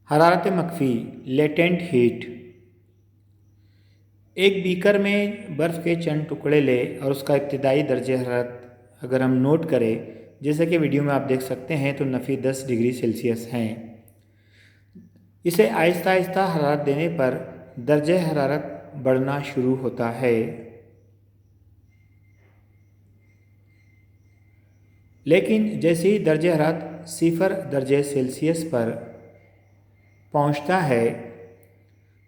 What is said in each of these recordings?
حرارت مخفی latent heat. ایک بیکر میں برف کے چند ٹکڑے لے اور اس کا ابتدائی درجہ حرارت اگر ہم نوٹ کریں، جیسے کہ ویڈیو میں آپ دیکھ سکتے ہیں تو 10 ڈگری سیلسیس ہیں۔ اسے آہستہ آہستہ حرارت دینے پر درجہ حرارت بڑھنا شروع ہوتا ہے، لیکن جیسے ہی درجہ حرارت 0 درجہ سیلسیس پر پہنچتا ہے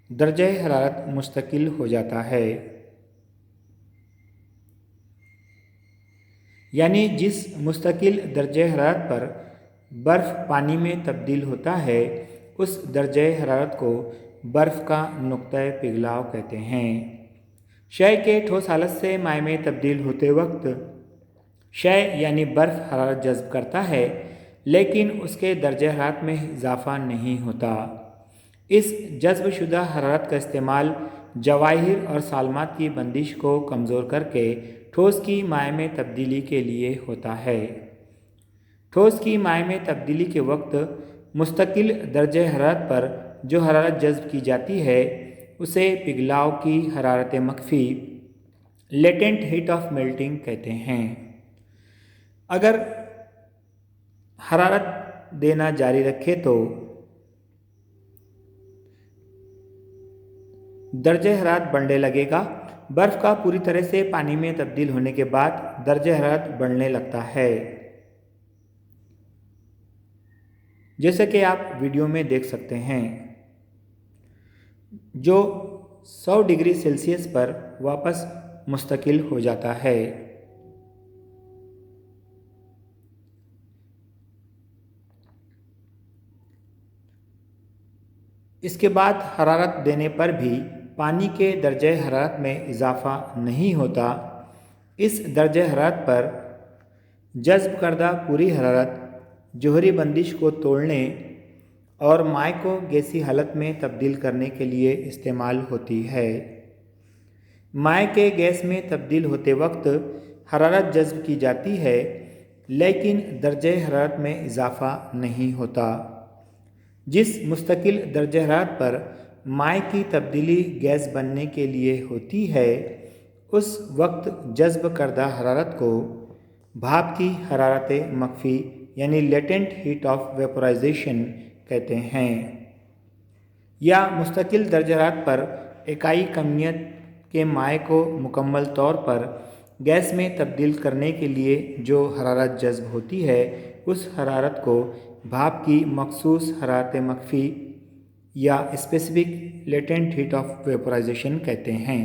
درجہ حرارت مستقل ہو جاتا ہے، یعنی جس مستقل درجہ حرارت پر برف پانی میں تبدیل ہوتا ہے اس درجہ حرارت کو برف کا نقطۂ پگھلاؤ کہتے ہیں۔ شے کے ٹھوس حالت سے مائع میں تبدیل ہوتے وقت شے یعنی برف حرارت جذب کرتا ہے، لیکن اس کے درجہ حرارت میں اضافہ نہیں ہوتا۔ اس جذب شدہ حرارت کا استعمال جواہر اور سالمات کی بندش کو کمزور کر کے ٹھوس کی مائع میں تبدیلی کے لیے ہوتا ہے۔ ٹھوس کی مائع میں تبدیلی کے وقت مستقل درجہ حرارت پر جو حرارت جذب کی جاتی ہے اسے پگھلاؤ کی حرارت مخفی لیٹنٹ ہیٹ آف میلٹنگ کہتے ہیں۔ اگر حرارت دینا جاری رکھے تو درجہ حرارت بڑھنے لگے گا۔ برف کا پوری طرح سے پانی میں تبدیل ہونے کے بعد درجہ حرارت بڑھنے لگتا ہے، جیسے کہ آپ ویڈیو میں دیکھ سکتے ہیں، جو 100 ڈگری سیلسیس پر واپس مستقل ہو جاتا ہے۔ اس کے بعد حرارت دینے پر بھی پانی کے درجہ حرارت میں اضافہ نہیں ہوتا۔ اس درجہ حرارت پر جذب کردہ پوری حرارت جوہری بندش کو توڑنے اور مائع کو گیسی حالت میں تبدیل کرنے کے لیے استعمال ہوتی ہے۔ مائع کے گیس میں تبدیل ہوتے وقت حرارت جذب کی جاتی ہے، لیکن درجہ حرارت میں اضافہ نہیں ہوتا۔ جس مستقل درجہ حرارت پر مائع کی تبدیلی گیس بننے کے لیے ہوتی ہے اس وقت جذب کردہ حرارت کو بھاپ کی حرارت مخفی یعنی لیٹنٹ ہیٹ آف ویپورائزیشن کہتے ہیں، یا مستقل درجہ حرارت پر اکائی کمیت کے مائع کو مکمل طور پر گیس میں تبدیل کرنے کے لیے جو حرارت جذب ہوتی ہے اس حرارت کو بھاپ کی مخصوص حرارت مخفی یا اسپیسیفک لیٹنٹ ہیٹ آف ویپورائزیشن کہتے ہیں۔